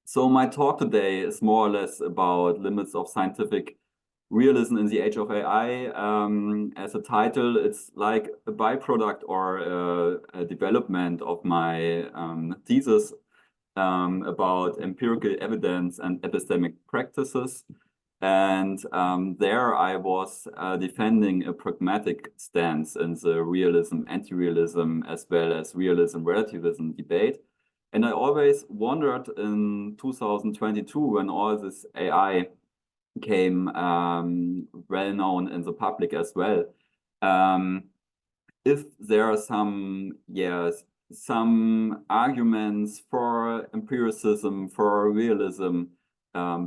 So my talk today is more or less about limits of scientific realism in the age of AI. As a title, it's like a byproduct or a development of my thesis about empirical evidence and epistemic practices. And there I was defending a pragmatic stance in the realism, anti-realism, as well as realism, relativism debate. And I always wondered in 2022, when all this AI became well known in the public as well, if there are some arguments for empiricism, for realism,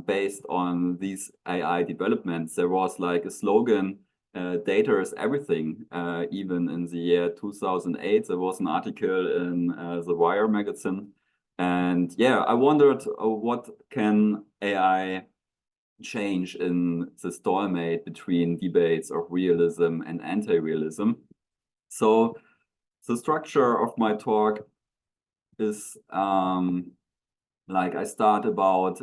based on these AI developments. There was like a slogan, data is everything. Even in the year 2008, there was an article in the Wire magazine. And yeah, I wondered what can AI change in the stalemate between debates of realism and anti-realism. So the structure of my talk is like I start about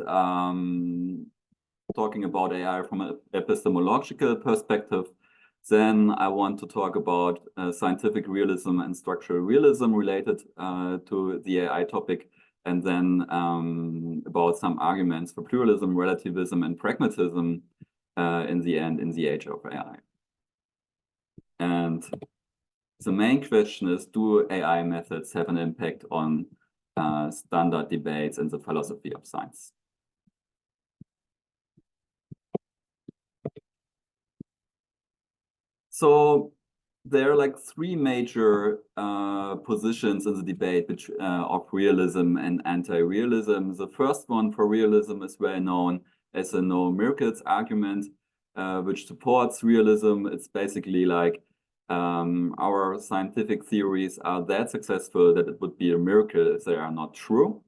talking about AI from an epistemological perspective. Then I want to talk about scientific realism and structural realism related to the AI topic, and then about some arguments for pluralism, relativism, and pragmatism in the end, in the age of AI. And the main question is, do AI methods have an impact on standard debates in the philosophy of science? So there are like three major positions in the debate of realism and anti-realism. The first one for realism is well known as the no miracles argument, which supports realism. It's basically like our scientific theories are that successful that it would be a miracle if they are not true.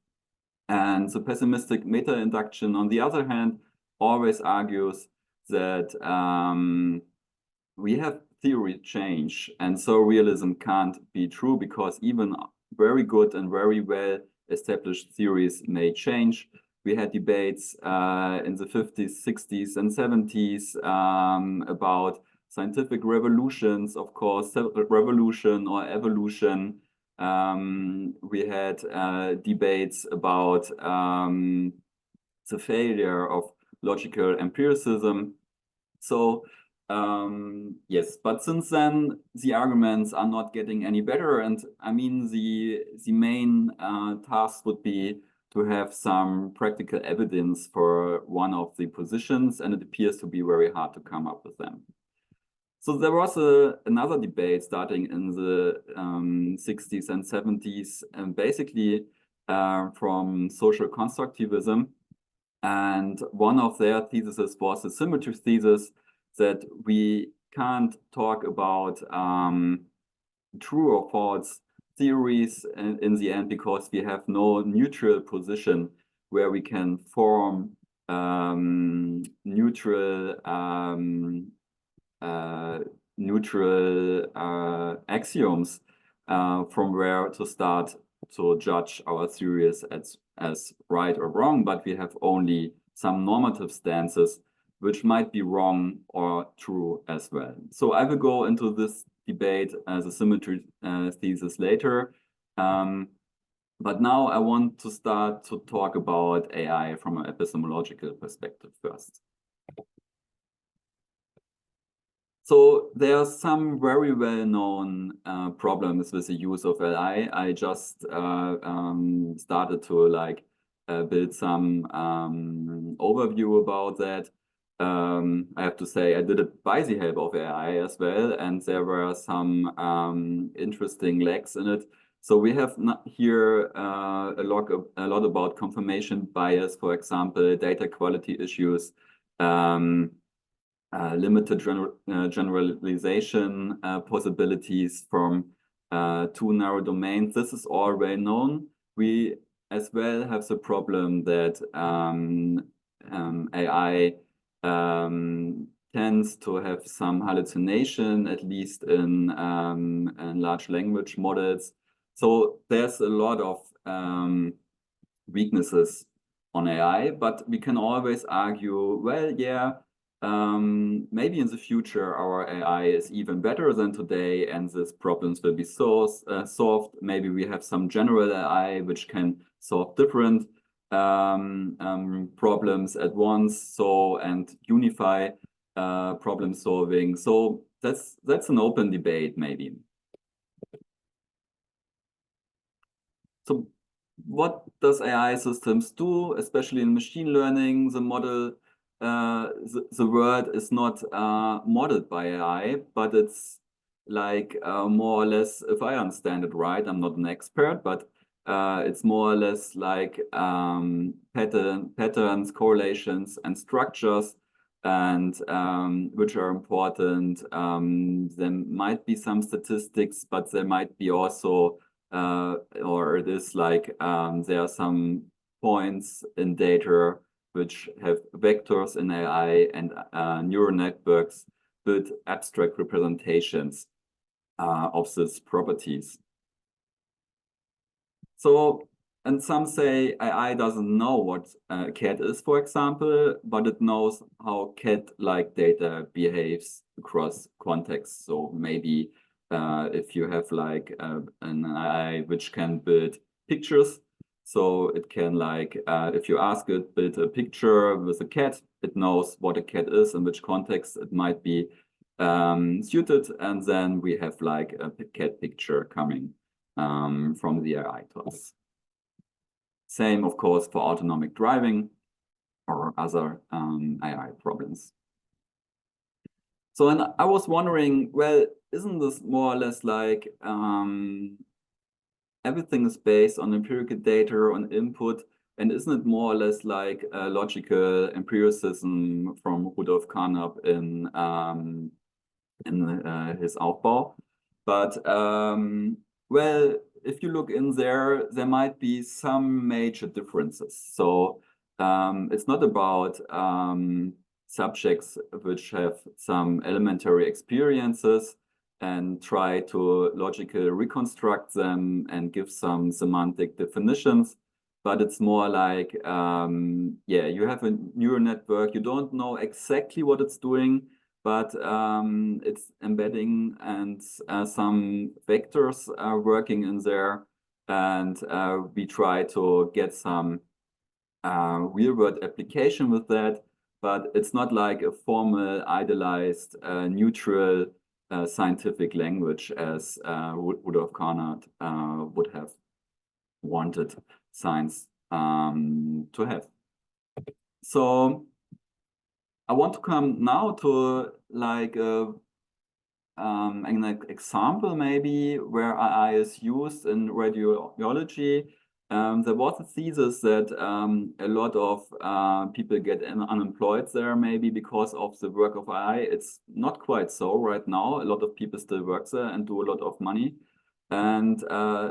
And the pessimistic meta-induction, on the other hand, always argues that we have theory change, and so realism can't be true because even very good and very well established theories may change. We had debates in the 50s, 60s, and 70s about scientific revolutions, of course, revolution or evolution. We had debates about the failure of logical empiricism. So yes, but since then the arguments are not getting any better, and I mean the main task would be to have some practical evidence for one of the positions, and it appears to be very hard to come up with them. So there was another debate starting in the 60s and 70s, and basically from social constructivism, and one of their theses was the symmetry thesis, that we can't talk about true or false theories in the end, because we have no neutral position where we can form neutral axioms from where to start to judge our theories as right or wrong, but we have only some normative stances which might be wrong or true as well. So I will go into this debate as a symmetry thesis later. But now I want to start to talk about AI from an epistemological perspective first. So there are some very well-known problems with the use of AI. I just started to like build some overview about that. I have to say I did it by the help of AI as well, and there were some interesting lacks in it. So we have here a lot about confirmation bias, for example, data quality issues, limited generalization possibilities from two narrow domains. This is all well known. We as well have the problem that AI tends to have some hallucination, at least in large language models. So there's a lot of weaknesses on AI, but we can always argue, well, yeah, maybe in the future our AI is even better than today, and these problems will be solved. Maybe we have some general AI which can solve different problems at once, so and unify problem solving. So that's an open debate, maybe. So what does AI systems do, especially in machine learning? The model, the word is not modeled by AI, but it's like more or less, if I understand it right, I'm not an expert, but it's more or less like patterns, correlations, and structures, and which are important. There might be some statistics, but there might be also or it is like there are some points in data which have vectors in AI, and neural networks build abstract representations of these properties. So, and some say AI doesn't know what a cat is, for example, but it knows how cat-like data behaves across contexts. So maybe if you have like an AI which can build pictures, so it can like, if you ask it, build a picture with a cat, it knows what a cat is and which context it might be suited. And then we have like a cat picture coming from the AI to us. Same, of course, for autonomic driving or other AI problems. So, and I was wondering, well, isn't this more or less like everything is based on empirical data, on input, and isn't it more or less like logical empiricism from Rudolf Carnap in his Aufbau? But well, if you look in there, there might be some major differences. So it's not about subjects which have some elementary experiences and try to logically reconstruct them and give some semantic definitions, but it's more like, yeah, you have a neural network, you don't know exactly what it's doing, but it's embedding, and some vectors are working in there, and we try to get some real-world application with that, but it's not like a formal, idealized, neutral scientific language as Rudolf Carnap would have wanted science to have. So I want to come now to like an example maybe where AI is used in radiology. There was a thesis that a lot of people get unemployed there maybe because of the work of AI. It's not quite so right now. A lot of people still work there and do a lot of money. And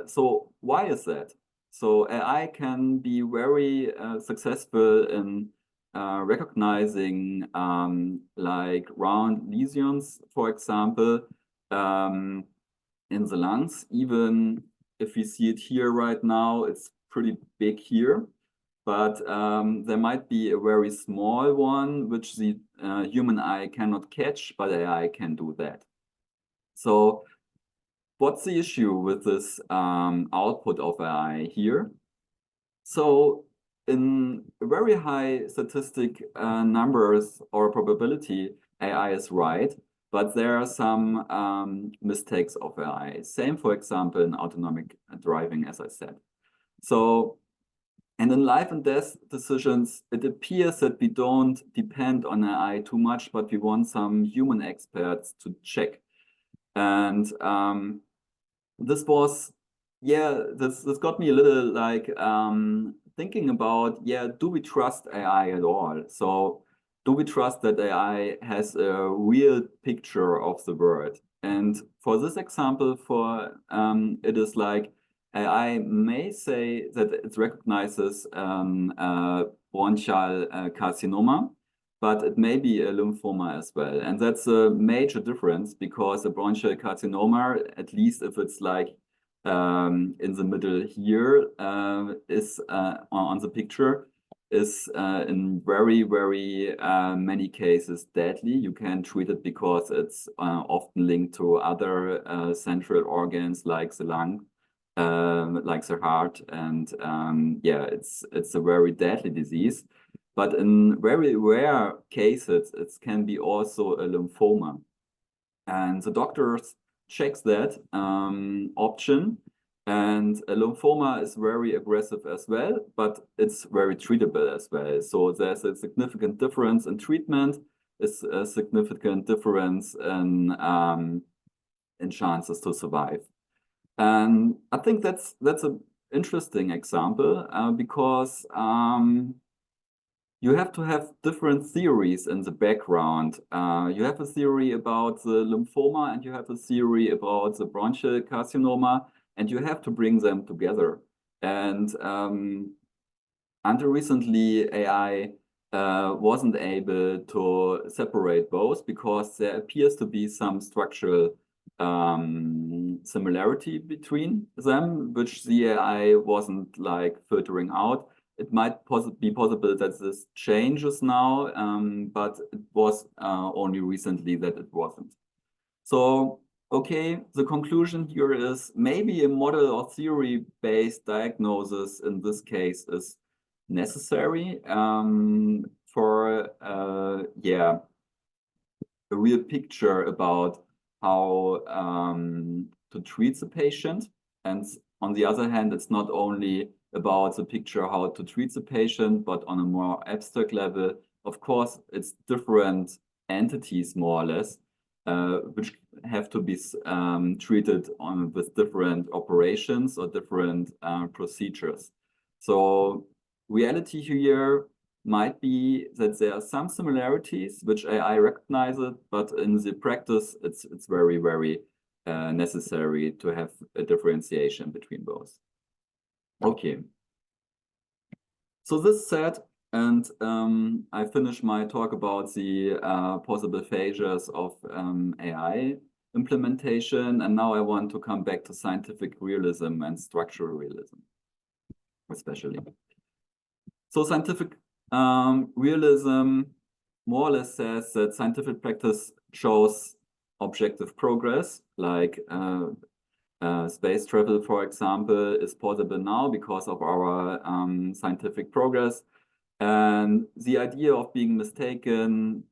so why is that? So AI can be very successful in recognizing like round lesions, for example, in the lungs. Even if we see it here right now, it's pretty big here, but there might be a very small one which the human eye cannot catch, but AI can do that. So what's the issue with this output of AI here? So in very high statistic numbers or probability, AI is right, but there are some mistakes of AI. Same, for example, in autonomic driving, as I said. So, and in life and death decisions, it appears that we don't depend on AI too much, but we want some human experts to check. And this was, yeah, this got me a little like thinking about, yeah, do we trust AI at all? So do we trust that AI has a real picture of the world? And for this example, it is like AI may say that it recognizes bronchial carcinoma, but it may be a lymphoma as well. And that's a major difference, because a bronchial carcinoma, at least if it's like in the middle here, is on the picture, is in very, very many cases deadly. You can treat it because it's often linked to other central organs like the lung, like the heart, and yeah, it's a very deadly disease. But in very rare cases, it can be also a lymphoma. And the doctors checks that option. And a lymphoma is very aggressive as well, but it's very treatable as well. So there's a significant difference in treatment, is a significant difference in chances to survive. And I think that's an interesting example because you have to have different theories in the background. You have a theory about the lymphoma and you have a theory about the bronchial carcinoma, and you have to bring them together. And until recently, AI wasn't able to separate both because there appears to be some structural similarity between them, which the AI wasn't like filtering out. It might be possible that this changes now, but it was only recently that it wasn't. So, okay, the conclusion here is maybe a model or theory-based diagnosis in this case is necessary for, yeah, a real picture about how to treat the patient. And on the other hand, it's not only about the picture how to treat the patient, but on a more abstract level, of course, it's different entities more or less, which have to be treated with different operations or different procedures. So reality here might be that there are some similarities which AI recognizes, but in the practice, it's very, very necessary to have a differentiation between both. Okay. So this said, and I finished my talk about the possible phases of AI implementation, and now I want to come back to scientific realism and structural realism, especially. So scientific realism more or less says that scientific practice shows objective progress, like space travel, for example, is possible now because of our scientific progress. And the idea of being mistaken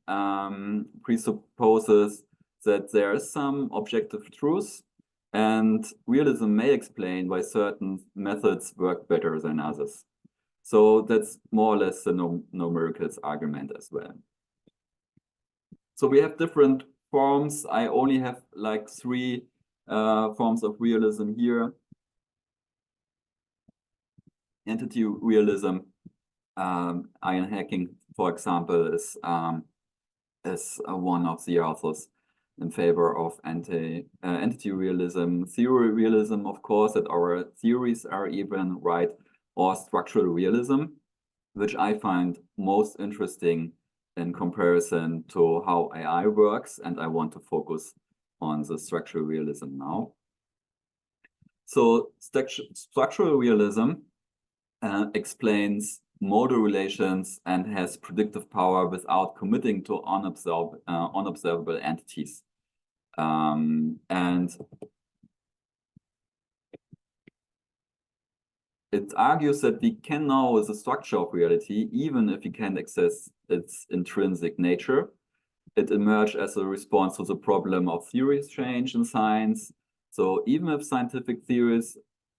presupposes that there is some objective truth, and realism may explain why certain methods work better than others. So that's more or less the no miracles argument as well. So we have different forms. I only have like 3 forms of realism here. Entity realism, Ian Hacking, for example, is one of the authors in favor of entity realism. Theory realism, of course, that our theories are even right, or structural realism, which I find most interesting in comparison to how AI works, and I want to focus on the structural realism now. So structural realism explains modal relations and has predictive power without committing to unobservable entities. And it argues that we can know the structure of reality even if we can't access its intrinsic nature. It emerged as a response to the problem of theory change in science. So even if scientific theories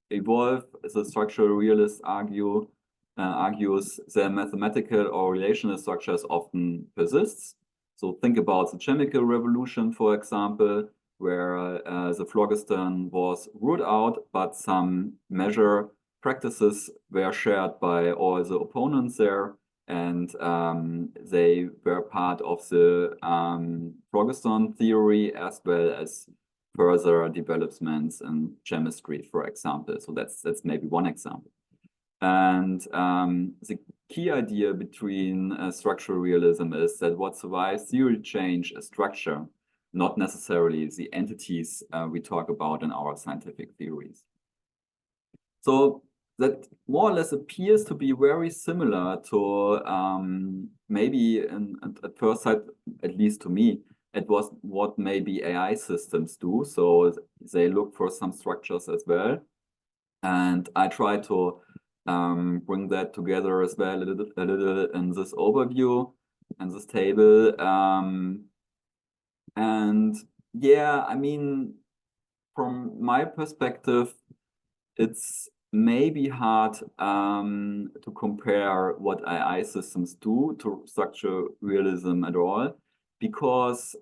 evolve, the structural realist argues their mathematical or relational structures often persists. So think about the chemical revolution, for example, where the phlogiston was ruled out, but some measure practices were shared by all the opponents there, and they were part of the phlogiston theory as well as further developments in chemistry, for example. So that's maybe one example. And the key idea between structural realism is that what survives theory change is structure, not necessarily the entities we talk about in our scientific theories. So that more or less appears to be very similar to maybe at first sight, at least to me, it was what maybe AI systems do. So they look for some structures as well. And I try to bring that together as well a little in this overview and this table. And yeah, I mean, from my perspective, it's maybe hard to compare what AI systems do to structural realism at all, because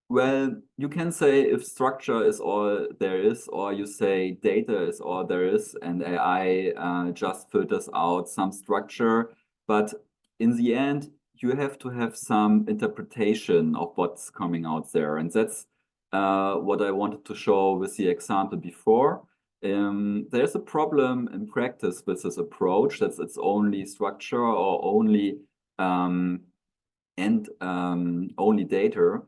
well, you can say if structure is all there is, or you say data is all there is, and AI just filters out some structure. But in the end, you have to have some interpretation of what's coming out there. And that's what I wanted to show with the example before. There's a problem in practice with this approach, that it's only structure or only only data.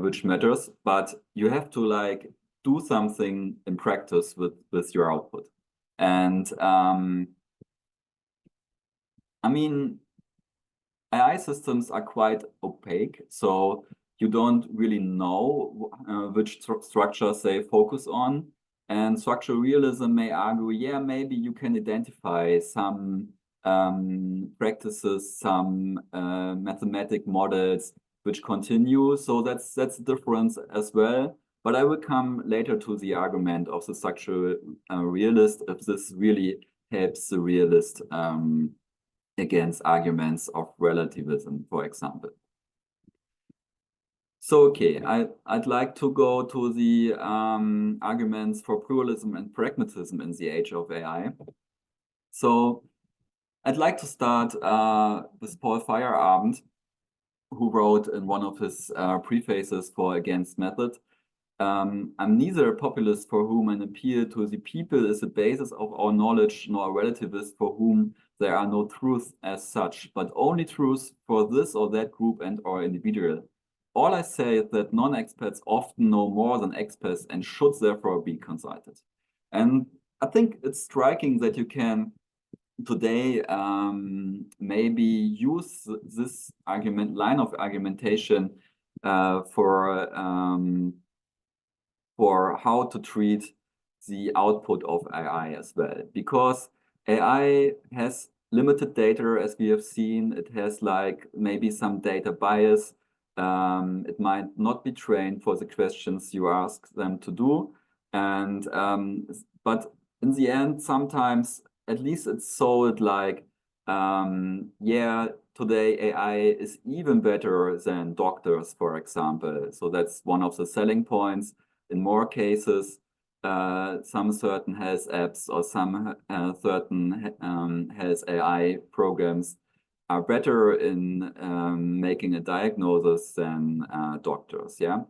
Which matters, but you have to like do something in practice with your output. And I mean, AI systems are quite opaque, so you don't really know which structures they focus on. And structural realism may argue, yeah, maybe you can identify some practices, some mathematic models which continue. So that's a difference as well. But I will come later to the argument of the structural realist, if this really helps the realist against arguments of relativism, for example. So, okay, I'd like to go to the arguments for pluralism and pragmatism in the age of AI. So I'd like to start with Paul Feyerabend, who wrote in one of his prefaces for Against Method, I'm neither a populist for whom an appeal to the people is the basis of our knowledge, nor a relativist for whom there are no truths as such, but only truths for this or that group and or individual. All I say is that non-experts often know more than experts and should therefore be consulted. And I think it's striking that you can today maybe use this line of argumentation for how to treat the output of AI as well, because AI has limited data, as we have seen. It has like maybe some data bias. It might not be trained for the questions you ask them to do, and but in the end, sometimes at least it's sold like, yeah, today AI is even better than doctors, for example. So that's one of the selling points. In more cases, some certain health apps or some certain health AI programs are better in making a diagnosis than doctors, yeah?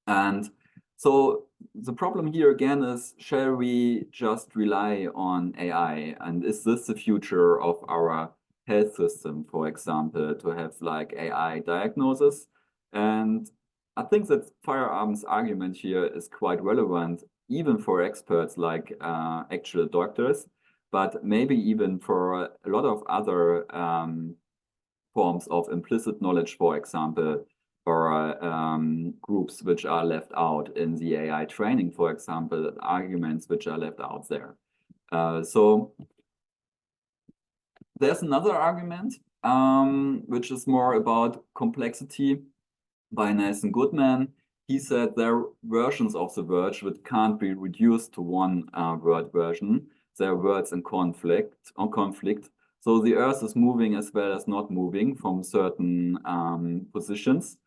And so the problem here again is, shall we just rely on AI? And is this the future of our health system, for example, to have like AI diagnosis? And I think that Feyerabend's argument here is quite relevant, even for experts like actual doctors, but maybe even for a lot of other forms of implicit knowledge, for example, or groups which are left out in the AI training, for example, arguments which are left out there. So there's another argument, which is more about complexity, by Nelson Goodman. He said there are versions of the word which can't be reduced to one word version. There are words in conflict. So the Earth is moving as well as not moving from certain positions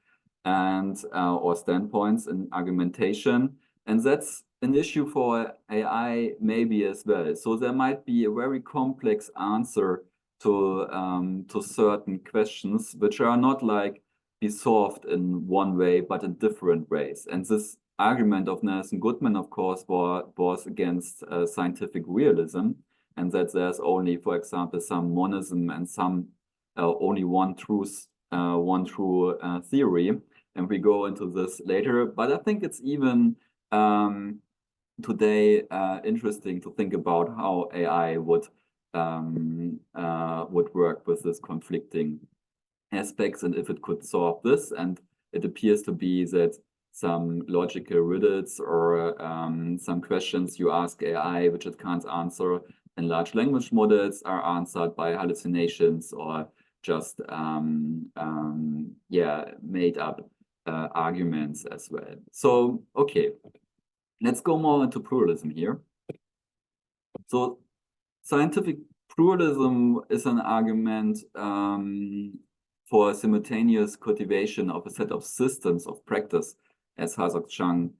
and or standpoints in argumentation. And that's an issue for AI maybe as well. So there might be a very complex answer to certain questions, which are not like be solved in one way, but in different ways. And this argument of Nelson Goodman, of course, was against scientific realism, and that there's only, for example, some monism and some only one truth, one true theory. And we go into this later. But I think it's even today interesting to think about how AI would work with this conflicting aspects and if it could solve this. And it appears to be that some logical riddles or some questions you ask AI which it can't answer in large language models are answered by hallucinations or just made up arguments as well. So okay, let's go more into pluralism here. So scientific pluralism is an argument for simultaneous cultivation of a set of systems of practice, as Hazok Chang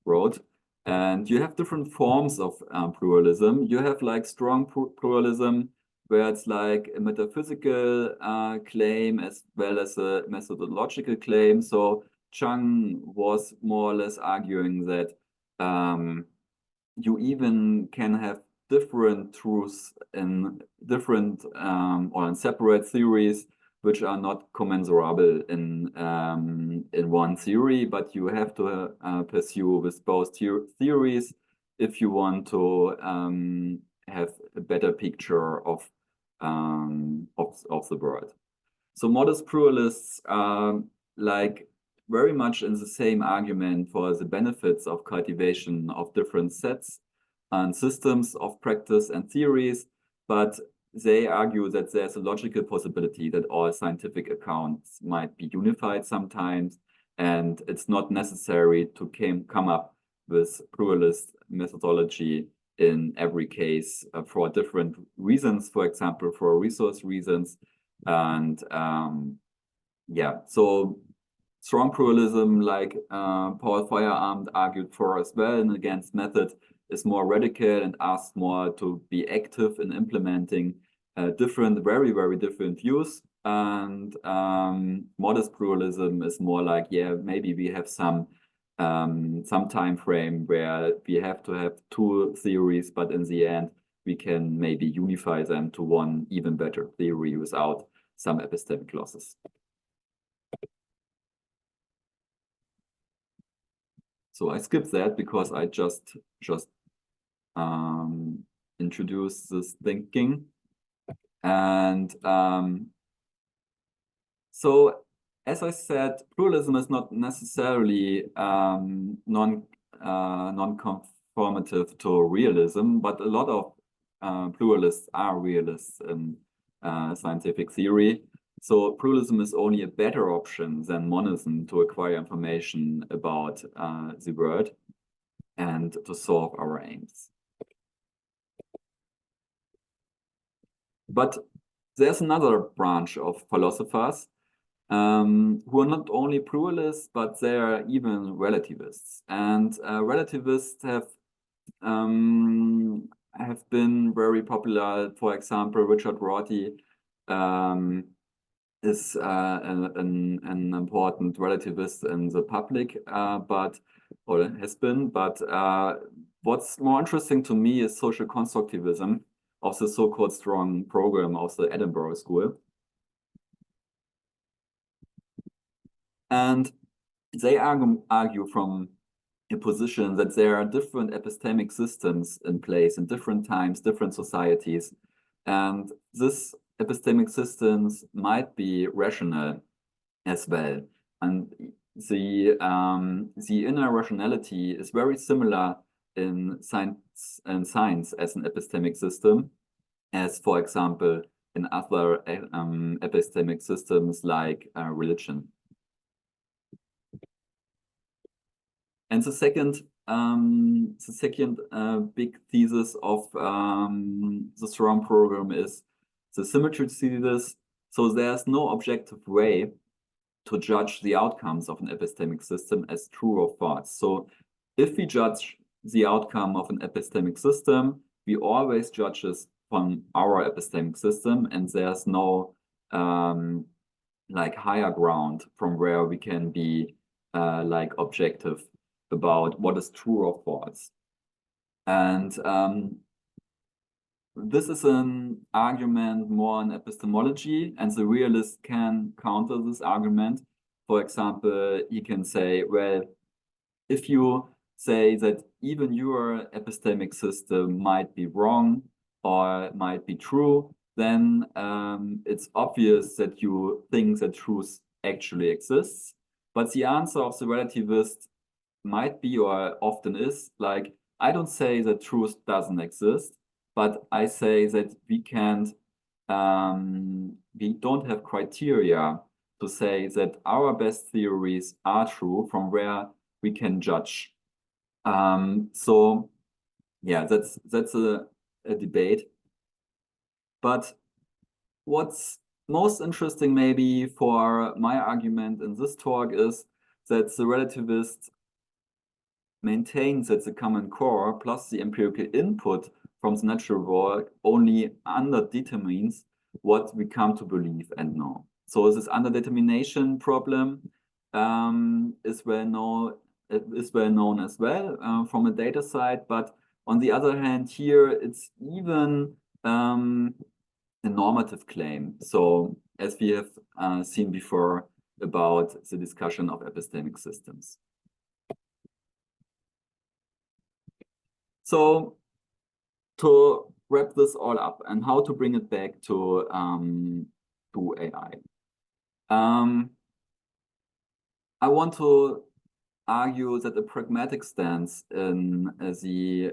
wrote. And you have different forms of pluralism. You have like strong pluralism, where it's like a metaphysical claim as well as a methodological claim. So Chang was more or less arguing that you even can have different truths in different or in separate theories which are not commensurable in one theory, but you have to pursue with both theories if you want to have a better picture of the world. So modest pluralists are like very much in the same argument for the benefits of cultivation of different sets and systems of practice and theories, but they argue that there's a logical possibility that all scientific accounts might be unified sometimes, and it's not necessary to come up with pluralist methodology in every case for different reasons, for example, for resource reasons. And so strong pluralism, like Paul Feyerabend argued for as well and against method, is more radical and asks more to be active in implementing different, very, very different views. And modest pluralism is more like, yeah, maybe we have some time frame where we have to have two theories, but in the end, we can maybe unify them to one even better theory without some epistemic losses. So I skipped that because I just introduced this thinking. And so, as I said, pluralism is not necessarily non-conformative to realism, but a lot of pluralists are realists in scientific theory. So pluralism is only a better option than monism to acquire information about the world and to solve our aims. But there's another branch of philosophers who are not only pluralists, but they are even relativists. And relativists have been very popular. For example, Richard Rorty is an important relativist in the public, or has been. But what's more interesting to me is social constructivism of the so-called strong program of the Edinburgh School. And they argue from a position that there are different epistemic systems in place in different times, different societies. And these epistemic systems might be rational as well. And the inner rationality is very similar in science as an epistemic system, as, for example, in other epistemic systems like religion. And the second big thesis of the strong program is the symmetry thesis. So there's no objective way to judge the outcomes of an epistemic system as true or false. So if we judge the outcome of an epistemic system, we always judge this from our epistemic system, and there's no like higher ground from where we can be like objective about what is true or false. And this is an argument more in epistemology, and the realist can counter this argument. For example, he can say, well, if you say that even your epistemic system might be wrong or might be true, then it's obvious that you think that truth actually exists. But the answer of the relativist might be, or often is, like, I don't say that truth doesn't exist, but I say that we don't have criteria to say that our best theories are true from where we can judge. So yeah, that's a debate. But what's most interesting maybe for my argument in this talk is that the relativist maintains that the common core plus the empirical input from the natural world only underdetermines what we come to believe and know. So this underdetermination problem is well known as well from a data side, but on the other hand, here it's even a normative claim. So as we have seen before about the discussion of epistemic systems. So to wrap this all up and how to bring it back to AI. I want to argue that a pragmatic stance in the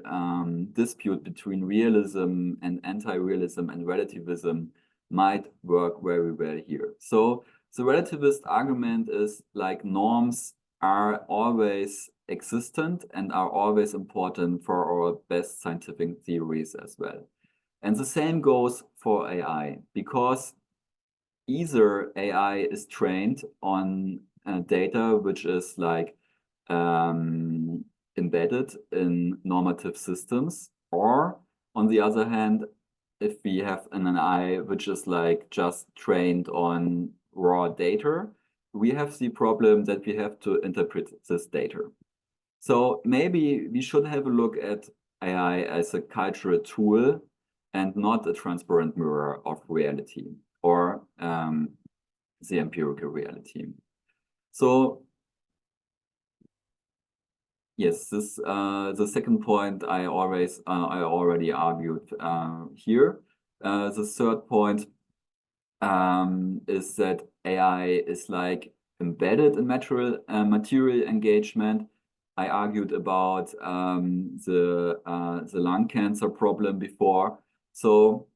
dispute between realism and anti-realism and relativism might work very well here. So the relativist argument is like norms are always existent and are always important for our best scientific theories as well. And the same goes for AI, because either AI is trained on data which is like embedded in normative systems, or on the other hand, if we have an AI which is like just trained on raw data, we have the problem that we have to interpret this data. So maybe we should have a look at AI as a cultural tool and not a transparent mirror of reality or the empirical reality. So yes, this the second point I already argued here. The third point is that AI is like embedded in material engagement. I argued about the lung cancer problem before. So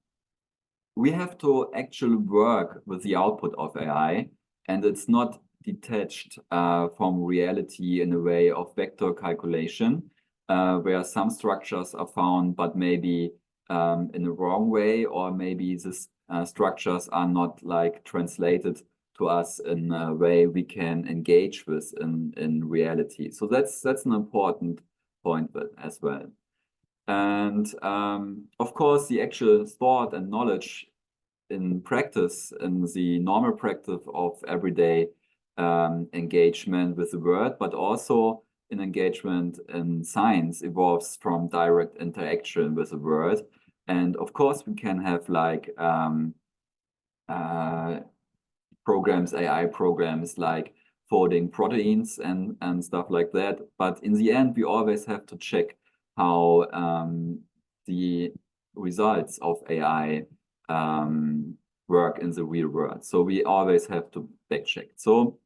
we have to actually work with the output of AI, and it's not detached from reality in a way of vector calculation, where some structures are found, but maybe in the wrong way, or maybe these structures are not like translated to us in a way we can engage with in reality. So that's an important point as well. And of course, the actual thought and knowledge in practice, in the normal practice of everyday engagement with the world, but also in engagement in science, evolves from direct interaction with the world. And of course, we can have like programs, AI programs like folding proteins and stuff like that. But in the end, we always have to check how the results of AI work in the real world. So we always have to back check. So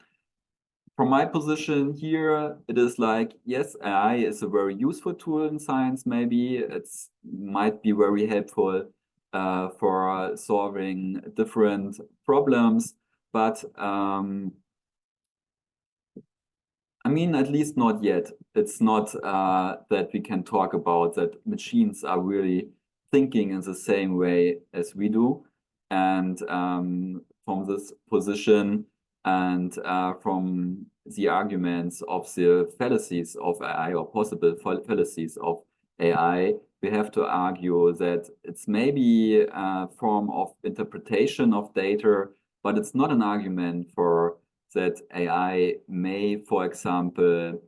from my position here, it is like, yes, AI is a very useful tool in science. Maybe it might be very helpful for solving different problems. But I mean, at least not yet. It's not that we can talk about that machines are really thinking in the same way as we do. And from this position and from the arguments of the fallacies of AI or possible fallacies of AI, we have to argue that it's maybe a form of interpretation of data, but it's not an argument for that AI may, for example,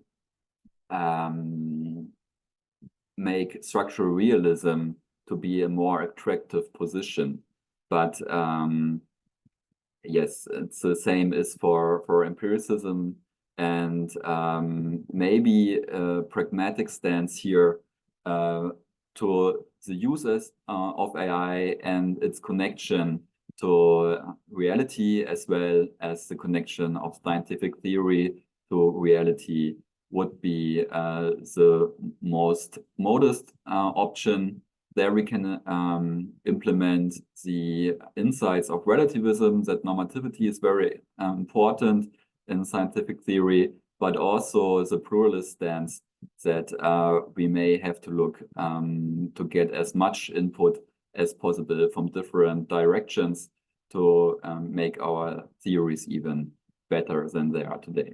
make structural realism to be a more attractive position. But yes, it's the same as for empiricism and maybe a pragmatic stance here to the uses of AI and its connection to reality, as well as the connection of scientific theory to reality, would be the most modest option. There we can implement the insights of relativism, that normativity is very important in scientific theory, but also the pluralist stance that we may have to look to get as much input as possible from different directions to make our theories even better than they are today.